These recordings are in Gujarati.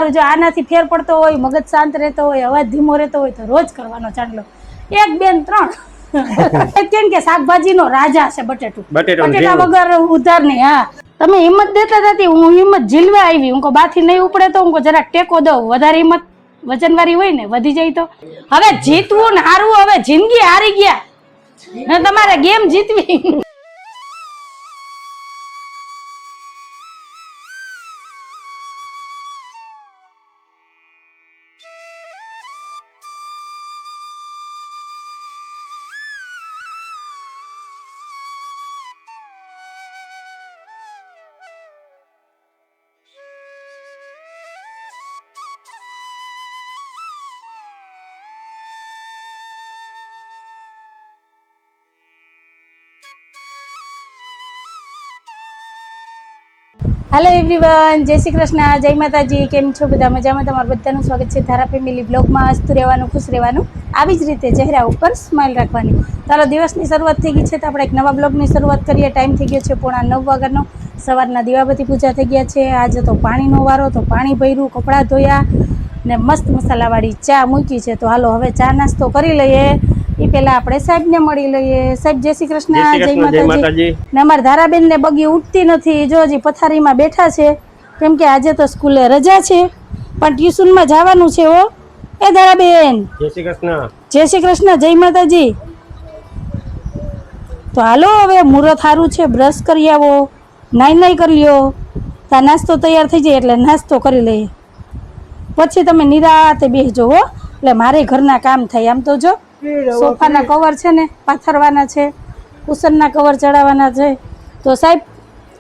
સારું જો આનાથી ફેર પડતો હોય, મગજ શાંત રહેતો હોય, અવાજ ધીમો રહેતો હોય તો રોજ કરવાનો ચાંદલો. 1 2 3 કેમ કે શાકભાજી નો રાજા છે બટેટા વગર ઉધાર નહીં. હા તમે હિંમત દેતા હતી, હું હિંમત ઝીલવા આવી. હું બાથી નહીં ઉપડે તો હું જરા ટેકો દઉં. વધારે હિંમત વજનવાળી હોય ને વધી જાય તો. હવે જીતવું ને હારવું, હવે જિંદગી હારી ગયા ને તમારે ગેમ જીતવી. હેલો એવરીવન, જય શ્રી કૃષ્ણ, જય માતાજી. કેમ છો બધા? મજામાં? તમારું બધાનું સ્વાગત છે ધારા ફેમિલી બ્લોગમાં. હસતું રહેવાનું, ખુશ રહેવાનું, આવી જ રીતે ચહેરા ઉપર સ્માઇલ રાખવાની. ચાલો, દિવસની શરૂઆત થઈ ગઈ છે તો આપણે એક નવા બ્લોગની શરૂઆત કરીએ. ટાઈમ થઈ ગયો છે 9:15 વાગ્યાનો. સવારના દીવાબત્તી પૂજા થઈ ગયા છે. આજે તો પાણીનો વારો, તો પાણી ભર્યું, કપડાં ધોયા ને મસ્ત મસાલાવાળી ચા મૂકી છે. તો હાલો હવે ચા નાસ્તો કરી લઈએ. એ પેલા આપણે સાહેબને મળી લઈએ. સાહેબ જય શ્રી કૃષ્ણ, જય માતાજી. ને અમારા ધારાબેન ને બગી ઉઠતી નથી, જો હજી પથારીમાં બેઠા છે, કેમ કે આજે તો સ્કૂલે રજા છે, પણ ટ્યુશનમાં જવાનું છે. હો એ ધારાબેન, જય શ્રી કૃષ્ણ. જય શ્રી કૃષ્ણ, જય માતાજી. તો હાલો હવે મુહૂર્ત સારું છે, બ્રશ કરી આવો, નાઈ કરી લ્યો, તા નાસ્તો તૈયાર થઈ જાય એટલે નાસ્તો કરી લઈએ, પછી તમે નિરાતે બેસજો. હો એટલે મારે ઘરના કામ થાય. આમ તો જો સોફાના કવર છે ને પાથરવાના છે, કુશનના કવર ચડાવવાના છે. તો સાહેબ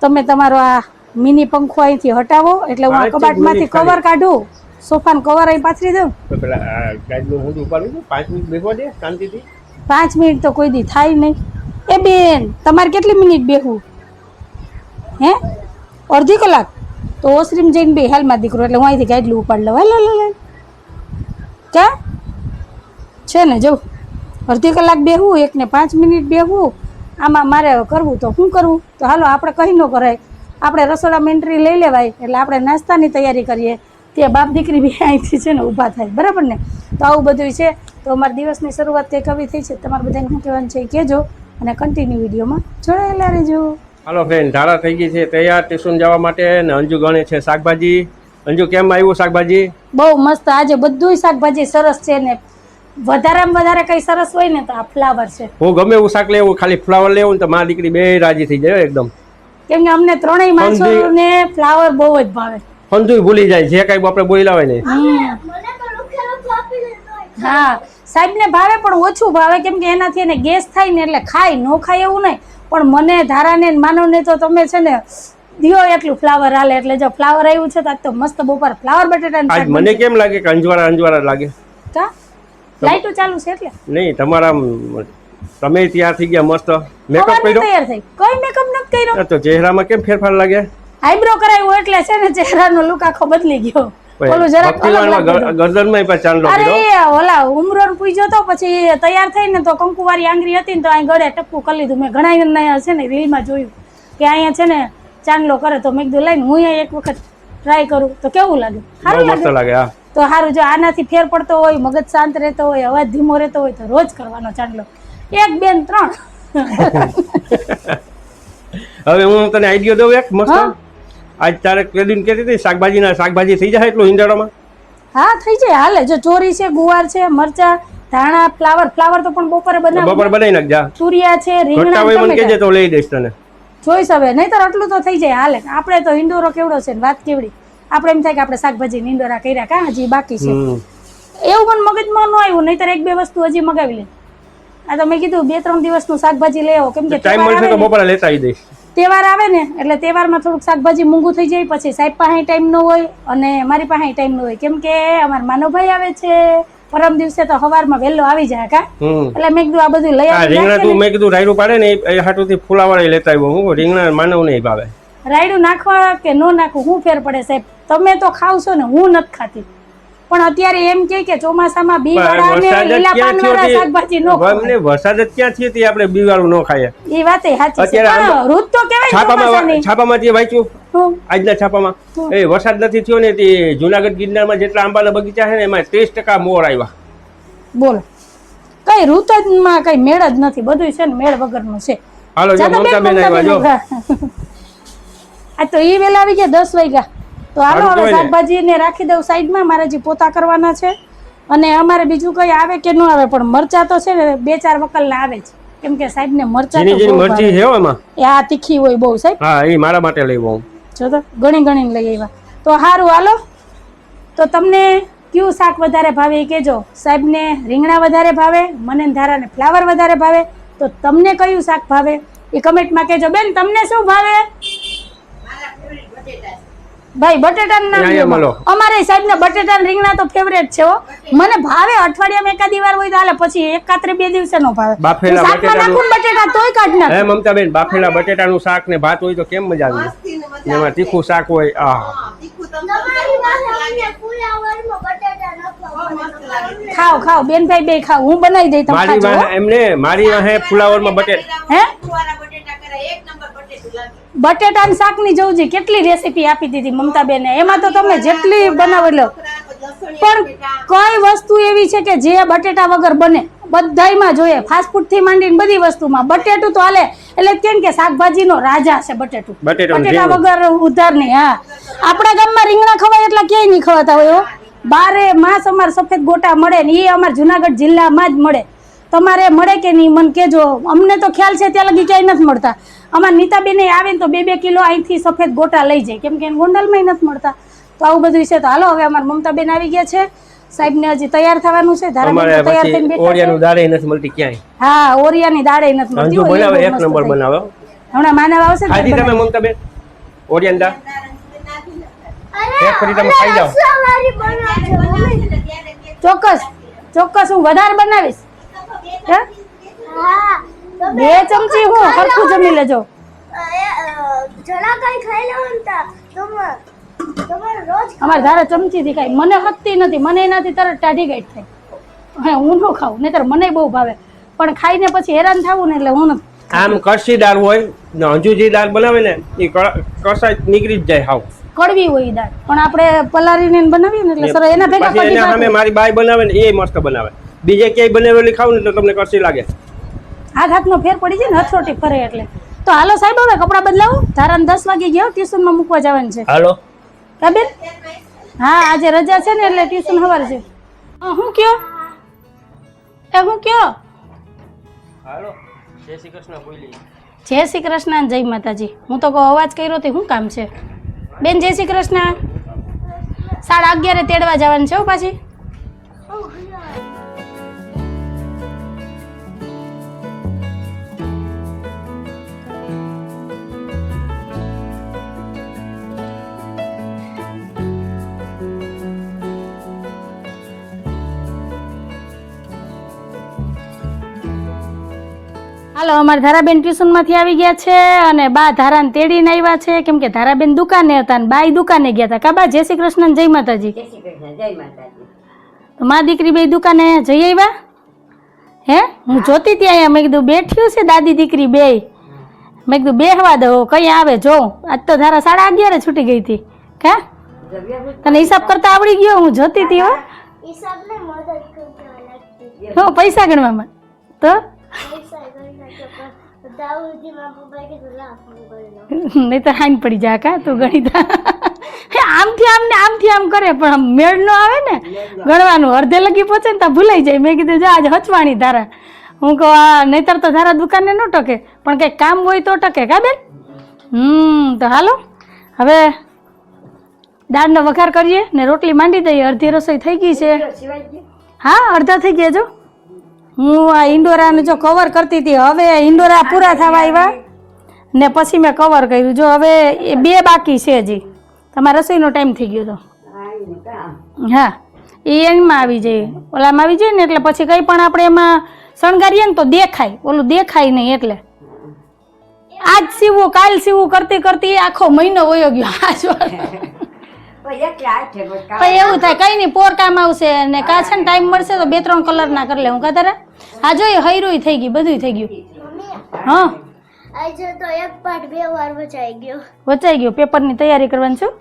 તમે તમારો આ મિની પંખો અહીંથી હટાવો એટલે હું આ કબાટમાંથી કવર કાઢું, સોફાનું કવર અહીં પાથરી દઉં. 5 મિનિટ તો કોઈ દી થાય નહીં. એ બેન તમારે કેટલી મિનિટ બેહવું? હે અડધી કલાક? તો ઓસરીમ જઈને બે હાલમાં દીકરો, એટલે હું અહીંથી ગાડલું ઉપાડ લઉં. હાલ ક્યાં છે ને જવું, અડધી કલાક બેહવું, 1 ને 5 મિનિટ બેહવું. આમાં મારે કરવું તો શું કરવું? તો હાલો આપણે કહી ન કરાય, આપણે રસોડામાં એન્ટ્રી લઈ લેવાય એટલે આપણે નાસ્તાની તૈયારી કરીએ. ત્યાં બાપ દીકરી બી અહીંથી છે ને ઊભા થાય, બરાબર ને? તો આવું બધું છે. તો અમારા દિવસની શરૂઆત કંઈક આવી થઈ છે. તમારે બધાને શું કહેવાનું છે એ કહેજો અને કન્ટિન્યુ વિડીયોમાં જોડાયેલા રહેજો. હાલો ફ્રેન્ડ, ધારા થઈ ગઈ છે તૈયાર ટ્યુશન જવા માટે. ને અંજુ ગણે છે શાકભાજી. અંજુ કેમ આવ્યું શાકભાજી? બહુ મસ્ત. આજે બધું શાકભાજી સરસ છે ને વધારેમાં વધારે કઈ સરસ હોય ને તો આ ફ્લાવર છે. હું ગમે એવું શાક લેવું, ખાલી ફ્લાવર લેવું તો મારી દીકરી બે રાજી થઈ જાય એકદમ. કેમ કે અમને ત્રણેય માણસોને ફ્લાવર બહુ જ ભાવે. ફંદુય ભૂલી જાય, જે કઈ આપણે બોલ્યા હોય ને. હા સાહેબને ભાવે પણ ઓછું ભાવે, કેમ કે એનાથી એને ગેસ થાય ને એટલે ખાય, ન ખાય એવું નહીં. પણ મને ધારાને માનવને તો તમે છે ને દિયો એટલું ફ્લાવર હાલે. એટલે જો ફ્લાવર આવ્યું છે તો આજ તો મસ્ત બપોર ફ્લાવર બટેટા. મને કેમ લાગે કે અંજવાળા લાગે? કા લાઈટો ચાલુ છે એટલે નહીં? તમારા તમે તૈયાર થઈ ગયા મસ્ત, મેકઅપ કર્યો? તૈયાર થઈ, કોઈ મેકઅપ નથી કર્યો. તો ચહેરામાં કેમ ફેરફાર લાગે? આઈબ્રો કરાવ્યો એટલે છે ને ચહેરાનો લુક આખો બદલી ગયો. ઓલું જરાક ગરદનમાં પણ ચાંદલો કર્યો. અરે ઓલા ઉમરો પૂછ્યો તો પછી તૈયાર થઈને તો કંકુવારી આંગળી હતી ને તો અહીં ગળે ટપકું કરી લીધું. મેં ઘણા છે ને રીલમાં જોયું કે અહીંયા છે ને ચાંદલો કરે, તો મેં કીધું લઈને હું અહીંયા એક વખત ટ્રાય કરું તો કેવું લાગે. સારું લાગે. હા તો સારું જો આનાથી ફેર પડતો હોય, મગજ શાંત રહેતો હોય, અવાજ ધીમો રહેતો હોય તો રોજ કરવાનો ચાંદલો. 1 2 3 હવે હું તને આઈડિયા દઉં એક મસ્ત. આજ તારે કેદીન કહેતી હતી શાકભાજી થઈ જાય એટલું હિંડાળામાં? હા થઈ જાય, હાલે. જો ચોરી છે, ગુવાર છે, મરચા, ધાણા, ફ્લાવર તો પણ બપોરે બનાવી નાખજા. તુરિયા છે, રીંગણા મને કહેજે તો લઈ દઈશ તને. જોઈશ હવે, નહીતર આટલું તો થઈ જાય, હાલે. આપણે તો હિંડોરો કેવડો છે ને વાત કેવડી. આપણે એમ થાય કે આપણે શાકભાજી હિંડોરા કર્યા, કાં હજી બાકી છે એવું મને મગજમાં ન આવ્યું. નહીતર 1 2 વસ્તુ હજી મગાવી લે. આ તો મેં કીધું 2 3 દિવસનું શાકભાજી લઈ આવો, કેમ કે તહેવાર આવે ને એટલે તહેવારમાં થોડુંક શાકભાજી મોંઘું થઈ જાય. પછી સાહેબ પાસે ટાઈમ ન હોય અને મારી પાસે ટાઈમ ન હોય, કેમ કે અમારા માનવભાઈ આવે છે પરમ દિવસે તો સવારમાં વહેલો આવી જાય. કા એટલે મેં કીધું આ બધું લઈ આવી. મેં કીધું રાયડું પાડે ને એ હાટુથી ફુલાવાળી લેતા આવ્યો. હું રીંગણા માનવ નહીં ભાવે. રાયડું નાખવા કે ન નાખવું શું ફેર પડે સાહેબ? તમે તો ખાવ છો ને, હું નથી ખાતી. પણ અત્યારે એમ કે ચોમાસામાં બી વાળા અને લીલા પાન વાળા શાકભાજી નો ખાય. વરસાદ જ ક્યાં થયો તે આપણે બી વાળું ન ખાઈએ. એ વાત સાચી છે. ઋત તો કેવાય છાપામાં જે વાંચ્યું હું આજના છાપામાં એ વરસાદ નથી થયો ને તે જુનાગઢ ગિરનારમાં જેટલા આંબાના બગીચા છે ને એમાં 30% મોર આવ્યા. બોલો કઈ ઋતુમાં કઈ મેળ જ નથી, બધું છે ને મેળ વગરનું છે. હાલો જો મમતાબેન આવ્યા જો. આ તો ઈ વેલા આવી ગયા 10 વાગ્યા. તો હાલો સારું હવે કહેવાય ને. શાકભાજીને રાખી દઉં સાઈડમાં, મારે જે પોતા કરવાના છે. અને અમારે બીજું કઈ આવે કે ન આવે, પણ મરચા તો છે ને 2-4 વકલના આવે છે, કેમ કે સાહેબ ને મરચા જેની તો જેની બહુ મરજી ભાવે. છે હો એમાં. એ આ તીખી હોય બહુ સાહેબ. હા એ મારા માટે લઈ આવું. જો તો ગણી ગણીને લઈ આવ્યા. તો સારું હાલો, તો તમને કયું શાક વધારે ભાવે એ કહેજો. સાહેબને રીંગણા વધારે ભાવે, મને ને ધારાને ફ્લાવર વધારે ભાવે. તો તમને કયું શાક ભાવે એ કમેન્ટમાં કહેજો. બેન તમને શું ભાવે? ભાઈ બટેટાનું નામ અહીંયા લ્યો. મળો. અમારે સાહેબને બટેટા ને રીંગણા તો ફેવરેટ છે હો. મને ભાવે અઠવાડિયામાં એકાદી વાર હોય તો હાલે, પછી એકાત્રે 2 દિવસે નો ભાવે. બાફેલા હું શાકમાં બટેટાનું- નાખું ને બટેટા તોય કાઢ નાખું. હે મમતાબેન, બાફેલા બટેટાનું શાક ને ભાત હોય તો કેમ મજા આવી? એમાં તીખું શાક હોય. ખાઓ ખાઓ બેનભાઈ બે ખાઓ, હું બનાવી દઈ તમે મારી ખાજો હો. વાહે એમને મારી વાહે ફુલાવરમાં બટેટા હે બટેટાનું શાકની જોઉં કેટલી રેસીપી આપી દીધી મમતાબેને. એમાં તો તમે જેટલી બનાવો લો, પણ કઈ વસ્તુ એવી છે કે જે બટેટા વગર બને? બધાયમાં જોઈએ, ફાસ્ટફૂડ થી માંડીને બધી વસ્તુમાં બટેટું તો હાલે. એટલે કેમ કે શાકભાજીનો રાજા છે બટેટું. બટેટાનું બટેટા જેવું. વગર ઉધાર નહીં. હા, આપણા ગામમાં રીંગણા ખવાય એટલા ક્યાંય નહીં ખવાતા હોય હો. બારે માસ અમારે સફેદ ગોટા મળે ને એ અમારા જુનાગઢ જિલ્લામાં જ મળે. તમારે મળે કે નહીં મને કહેજો. અમને તો ખ્યાલ છે ત્યાં લગી ક્યાંય નથી મળતા. અમારા નીતાબેન આવે ને તો 2-2 કિલો અહીંથી સફેદ ગોટા લઈ જાય, કેમ કે ગોંડલમાં નથી મળતા. તો આવું બધું છે. તો હાલો હવે અમારા મમતાબેન આવી ગયા છે. સાહેબને હજી તૈયાર થવાનું છે. ધારાબેન અમારે તો તૈયાર થઈને પછી બેઠા ઓરિયાનું છે. દાળે નથી મળતી ક્યાંય. હા, ઓરિયાની દાળે નથી મળતી અંજુ હો, એ બનાવે બહુ એક મસ્ત નંબર થઈ. બનાવે. હમણાં માનવ આવશે ને ખાધી ત્યારે તમે બનાવી. મમતાબેન ઓરિયન દાળ? એક ફરી તમે ખાઈ જાઓ. ચોક્કસ ચોક્કસ હું વધારે બનાવીશ. હે? 2 ચમચી હું હરખું જમી લેજો. અમારે ધારા ચમચી થી ખાય, મને હકતી નથી. મને એનાથી તરત ટાઢી ગાંઠ થાય. હા, હું ન ખાઉં, નહીતર મને બહુ ભાવે. પણ ખાઈને પછી હેરાન થવું ને એટલે હું નથી. આમ કડસી દાળ હોય ને અંજુ જે દાળ બનાવે ને એ કસાઈ નીકળી જ જાય હાવ. કડવી હોય ઈ દાળ, પણ આપણે પલાળીને બનાવીએ ને એટલે સરસ. એના ભેગા પછી કઢી એના સામે ભાત મારી બાઈ બનાવે ને એ મસ્ત બનાવે. બીજે ક્યાંય બનાવેલી ખાવ ને તો તમને કડસી લાગે. હાથ હાથનો ફેર પડી જાય ને, હથરોટી ફરે એટલે. તો હાલો સાહેબ હવે કપડાં બદલાવો. ધારાને 10 વાગે ગયો, ટ્યુશનમાં મૂકવા જવાનું છે. હાલો હા બેન? હા, આજે રજા છે ને એટલે ટ્યુશન સવારે છે. હું કયો હું કયો? હાલો જય શ્રી કૃષ્ણ બોલી. જય શ્રી કૃષ્ણ અને જય માતાજી. હું તો કહું અવાજ કર્યો તે શું કામ છે? બેન જય શ્રી કૃષ્ણ. 11:30 તેડવા જવાનું છે હો પાછી. હાલો, અમારા ધારાબેન ટ્યુશનમાંથી આવી ગયા છે અને બા ધારાને તેડીને આવ્યા છે, કેમ કે ધારાબેન દુકાને હતા ને બાઈ દુકાને ગયા હતા. કાબા જય શ્રી કૃષ્ણ અને જય માતાજી. તો મા દીકરી બે દુકાને જઈ આવ્યા. હે, હું જોતી ત્યાં અહીંયા. મેં કીધું બેઠ્યું છે દાદી દીકરી બે. મેં કીધું બેહવા દો, કઈ આવે જોઉં. આજ તો ધારા 11:30 છૂટી ગઈ હતી. કા તને હિસાબ કરતા આવડી ગયો? હું જોતી હતી હો. હો પૈસા ગણવામાં તો નહીં તો હાઈન પડી જા. કા તું ગણિત આમથી આમ ને આમથી આમ કરે પણ આમ મેળ નો આવે ને ગણવાનું. અડધે લગી પહોંચે ને ત્યાં ભૂલાઈ જાય. મેં કીધું જો આજે હચવાણી ધારા. હું કહું આ નહીતર તો ધારા દુકાને ન ટકે, પણ કંઈક કામ હોય તો ટકે. કા બેન? તો હાલો હવે દાળનો વઘાર કરીએ ને રોટલી માંડી દઈએ. અડધી રસોઈ થઈ ગઈ છે. હા, અડધા થઈ ગયા. જો હું આ ઈંડોરાને જો કવર કરતી હતી, હવે ઈંડોરા પૂરા થવા આવ્યા ને પછી મેં કવર કર્યું. જો હવે એ 2 બાકી છે હજી. તમારા રસોઈનો ટાઈમ થઈ ગયો તો. હા, એ એમાં આવી જાય, ઓલામાં આવી જાય ને એટલે પછી કંઈ પણ આપણે એમાં શણગારીએ ને તો દેખાય, ઓલું દેખાય નહીં. એટલે આજ સીવું કાલ સીવું કરતી કરતી આખો મહિનો વયો ગયો. પછી એવું થાય કઈ નહીં, પોર કામ આવશે ને કા છે ને ટાઈમ મળશે તો 2-3 કલર ના કરી લે. હું કહેતા હા જો હૈરું થઈ ગઈ, બધું થઈ ગયું. હા આજે તો એક પાઠ 2 વાર વચાઈ ગયો. વચાઈ ગયો. પેપરની તૈયારી કરવાની છું.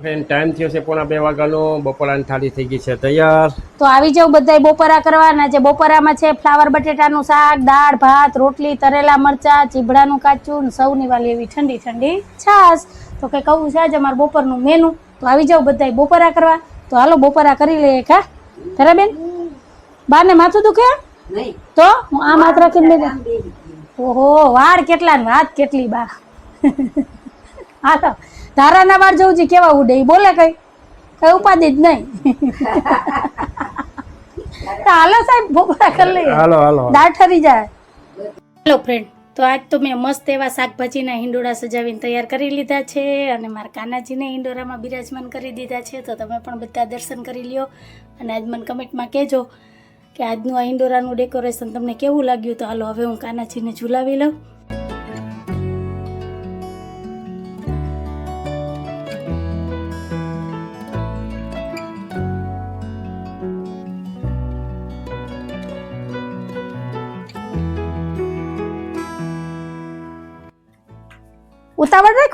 ફ્રેન્ડ ટાઈમ થયો છે 1:30 વાગ્યાનો. બપોરાની થાળી થઈ ગઈ છે તૈયાર. તો આવી જાવ બધાય બપોરા કરવાના. જે બપોરામાં છે ફ્લાવર બટેટાનું શાક, દાળ ભાત, રોટલી, તરેલા મરચા, ચીભડાનું કાચું ને સૌની વાલી એવી ઠંડી ઠંડી છાશ. તો કંઈક આવું છે આજે અમારું બપોરનું મેનુ. તો આવી જાવ બધાય બપોરા કરવા. તો હાલો બપોરા કરી લઈએ. કા ખરા બેન? બાને માથું દુખે? નહીં તો હું આ માત્ર રાખીને બેઠા. ઓહો વાળ કેટલા ને વાત કેટલી બા. હાલો ધારાના વાળ જોઉં છે કેવા ઉડે ઈ બોલે કઈ ઉપાધિ જ નહીં. હાલો સાહેબ બપોરા કરી લઈએ. હાલો હાલો દાળ ઠરી જાય. હેલો ફ્રેન્ડ, તો આજ તો મેં મસ્ત એવા શાકભાજીના હિંડોળા સજાવીને તૈયાર કરી લીધા છે અને મારા કાનાજીને હિંડોળામાં બિરાજમાન કરી દીધા છે. તો તમે પણ બધા દર્શન કરી લ્યો અને આજ મને કમેન્ટમાં કહેજો કે આજનું આ હિંડોળાનું ડેકોરેશન તમને કેવું લાગ્યું. તો હાલો હવે હું કાનાજીને ઝુલાવી લઉં.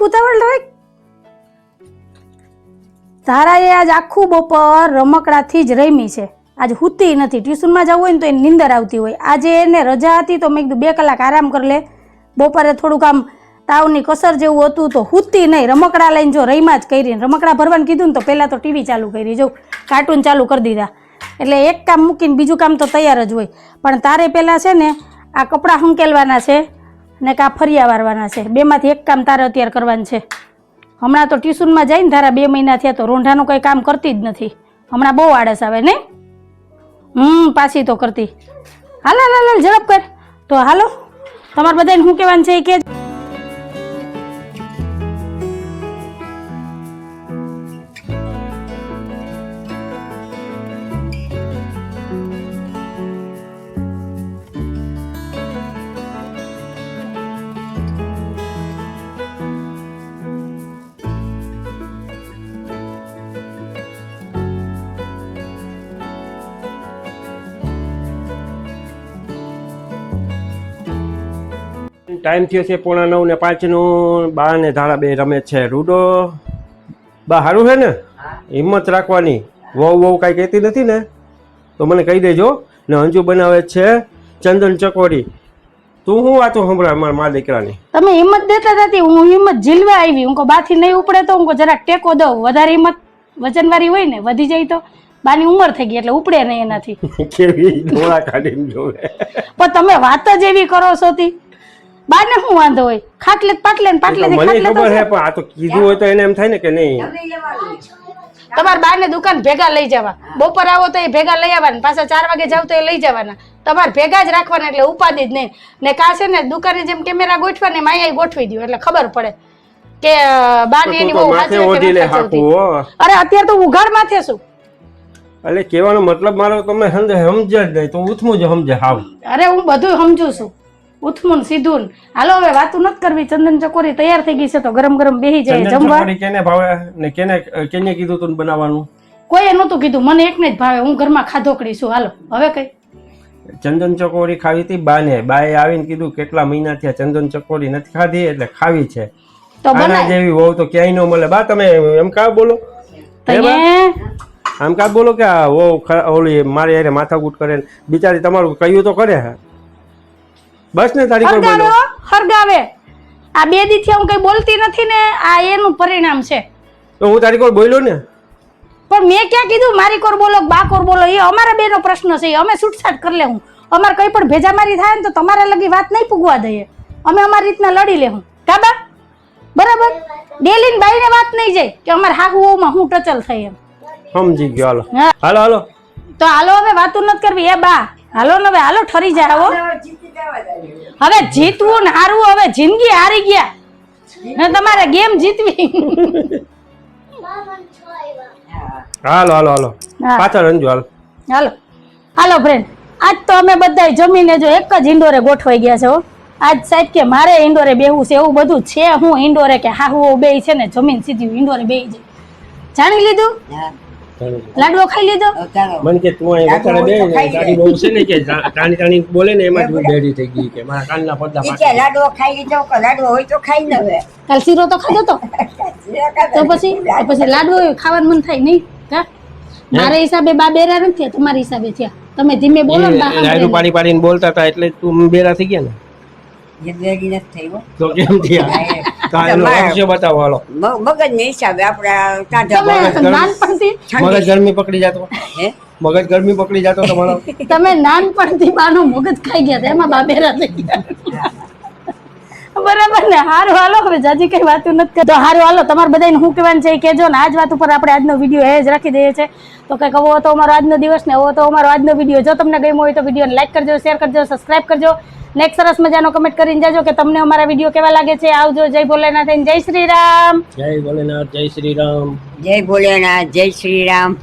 ઉતાવળ રાખ. તારાએ આજ આખું બપોર રમકડાથી જ રમી છે. આજ હુતી નથી. ટ્યુશનમાં જવું હોય ને તો એને નીંદર આવતી હોય. આજે એને રજા હતી તો મેં કીધું 2 કલાક આરામ કરી લે. બપોરે થોડુંક આમ તાવની કસર જેવું હતું તો હુતી નહીં. રમકડા લઈને જો રહીમાં જ કરી. રમકડા ભરવાનું કીધું ને તો પહેલાં તો ટીવી ચાલુ કરી. જો કાર્ટૂન ચાલુ કરી દીધા. એટલે એક કામ મૂકીને બીજું કામ તો તૈયાર જ હોય. પણ તારે પહેલાં છે ને આ કપડાં હંકેલવાના છે ને કા ફરિયા વારવાના છે. બેમાંથી એક કામ તારે અત્યારે કરવાનું છે. હમણાં તો ટ્યુશનમાં જઈને તારા 2 મહિના થયા તો રોંઢાનું કંઈ કામ કરતી જ નથી. હમણાં બહુ આળસ આવે ને. પાછી તો કરતી. હાલ ઝડપ કર. તો હાલો તમારે બધાને શું કહેવાનું છે એ કે ટાઈમ થયો છે 8:45 ને 5નો. બા ને ધારા બે રમે છે રૂડો. બા સારું છે ને? હિંમત રાખવાની. વહુ કાંઈ કહેતી નથી ને તો મને કહી દેજો. ને અંજુ બનાવે છે ચંદન ચકોરી. તું શું વાતો સંભળાય મારા દીકરાની? તમે હિંમત દેતા નથી. હું હિંમત ઝીલવા આવી. હું બાથી નહીં ઉપડે તો હું જરાક ટેકો દઉં. વધારે હિંમત વજનવાળી હોય ને વધી જાય તો બાની ઉંમર થઈ ગઈ એટલે ઉપડે નહીં એનાથી. કેવી ડોળા કાઢીને જોવે. પણ તમે વાત જ એવી કરો છો તી. બાને શું વાંધો હોય? ખાટલે પાટલે ને પાટલે મને ખબર છે પણ આ તો કીધું હોય તો એને એમ થાય ને કે નહીં. તમારે બાને દુકાન ભેગા લઈ જવા. બપોર આવો તો એ ભેગા લઈ આવવાના. પાછા 4 વાગે જાવ તો એ લઈ જવાના. તમારે ભેગા જ રાખવાના એટલે ઉપાધિ જ નહીં. ને કા છે ને દુકાને જેમ કેમેરા ગોઠવાને માયા ગોઠવી દો એટલે ખબર પડે કે બાને એની બહુ સાચી. અરે અત્યારે તો ઉઘાડ માથે છું. એટલે કહેવાનો મતલબ મારો તમે સમજ જ નહીં તો ઉથમું જ સમજે હાવ. અરે હું બધું સમજુ છું. ઉથમું સીધું. હાલો હવે વાતું નથી કરવી. ચંદન ચકોરી તૈયાર થઈ ગઈ છે તો ગરમ ગરમ બેહી જાય જમવા. કેને ભાવે ને કેને કીધું તું બનાવવાનું? કોઈએ નહોતું કીધું. મને એકને જ ભાવે. હું ઘરમાં ખાધોકડી છું. હાલો હવે કઈ ચંદન ચકોરી ખાવી હતી બાને. બાએ આવીને કીધું કેટલા મહિના થયા ચંદન ચકોરી નથી ખાધી એટલે ખાવી છે. તો આના જેવી વહુ તો ક્યાંય ન મળે. બા તમે એમ કા બોલો? આમ કા બોલો કે આ વહુ ઓલી મારે યારે માથાકૂટ કરે બિચારી તમારું કહ્યું તો કરે. બસ ને તારી કોઈ બોલો હરગાવે. આ 2 દીથી હું કઈ બોલતી નથી ને આ એનું પરિણામ છે. તો હું તારી કોઈ બોલ્યો ને પણ મેં ક્યાં કીધું મારી કોર બોલો બા કોર બોલો? એ અમારા બેનો પ્રશ્ન છે. અમે છૂટછાટ કરી લેવું. અમારે કઈ પણ ભેજામારી થાય ને તો તમારા લગી વાત નહીં પૂગવા દઈએ. અમે અમારી રીતના લડી લેવું. કાબા બરાબર? ડેલીન બાઈને વાત નહીં જાય કે અમારે હાહુઓમાં હું ટચલ થઈ એમ. સમજી ગયો. હાલો હાલો તો હાલો હવે વાતું નથી કરવી. એ બા હાલો ને હવે હાલો ઠરી જાવ. હવે જીતવું ને હારવું. હવે જિંદગી હારી ગયા ને તમારે ગેમ જીતવી. હાલો હાલો હાલો પાછળ અંજુ હાલો હાલો હાલો ફ્રેન્ડ આજ તો અમે બધા જમીને જો એક જ ઇન્ડોરે ગોઠવાઈ ગયા છે હો. આજ સાહેબ કે મારે ઇન્ડોરે બેહવું છે એવું બધું છે. હું ઇન્ડોરે કે હા હું બે છે ને જમીન સીધી ઇન્ડોરે બેહી જાય. જાણી લીધું? લાડવો ખાઈ લીધો? મને કે તું અહીં વટાડે બે ને તારી બહુ છે ને કે તાણી તાણી બોલે ને એમાં જ હું બેડી થઈ ગઈ કે મારા કાનના પડદા ફાટી લાડવો ખાઈ લીધો કે લાડવો હોય તો ખાઈ લેવે. કાલ શીરો તો ખાધો તો પછી લાડવો ખાવાનું મન થાય નહીં કા? મારા હિસાબે બા બેરા નથી થયા, તમારા હિસાબે થયા. તમે ધીમે બોલો ને બા રાયડું પાડી પાડીને બોલતા હતા એટલે તું બેરા થઈ ગયા ને જિંદગી નથી થઈ હો. તો કેમ થયા કાયનો લક્ષ્ય બતાવો હાલો મગજ ને હિસાબે આપડા તમે કાઢા નાનપણથી મગજ ગરમી પકડી જાતો હે મગજ ગરમી પકડી જાતો તમારો તમે નાનપણથી બાનો મગજ ખાઈ ગયા હતા એમાં બા બેરા થઈ ગયા બરાબર ને? હારું હાલો, હવે જાજી કઈ વાતું નથી કરતો. હારું હાલો, તમારે બધાને શું કહેવાનું છે એ કહેજો ને. આજ વાત ઉપર આપણે આજનો વિડીયો એ જ રાખી દઈએ છીએ. તો કંઈક આવો હતો અમારો આજનો દિવસ ને આવો તો અમારો આજનો વિડીયો. જો તમને ગમ્યો હોય તો વિડીયોને લાઈક કરજો, શેર કરજો, સબસ્ક્રાઇબ કરજો. નેક્સ્ટ સરસ મજાનો કમેન્ટ કરીને જાજો કે તમને અમારા વિડીયો કેવા લાગે છે. આવજો. જય ભોલેનાથ, જય શ્રી રામ. જય ભોલેનાથ, જય શ્રી રામ. જય ભોલેનાથ, જય શ્રી રામ.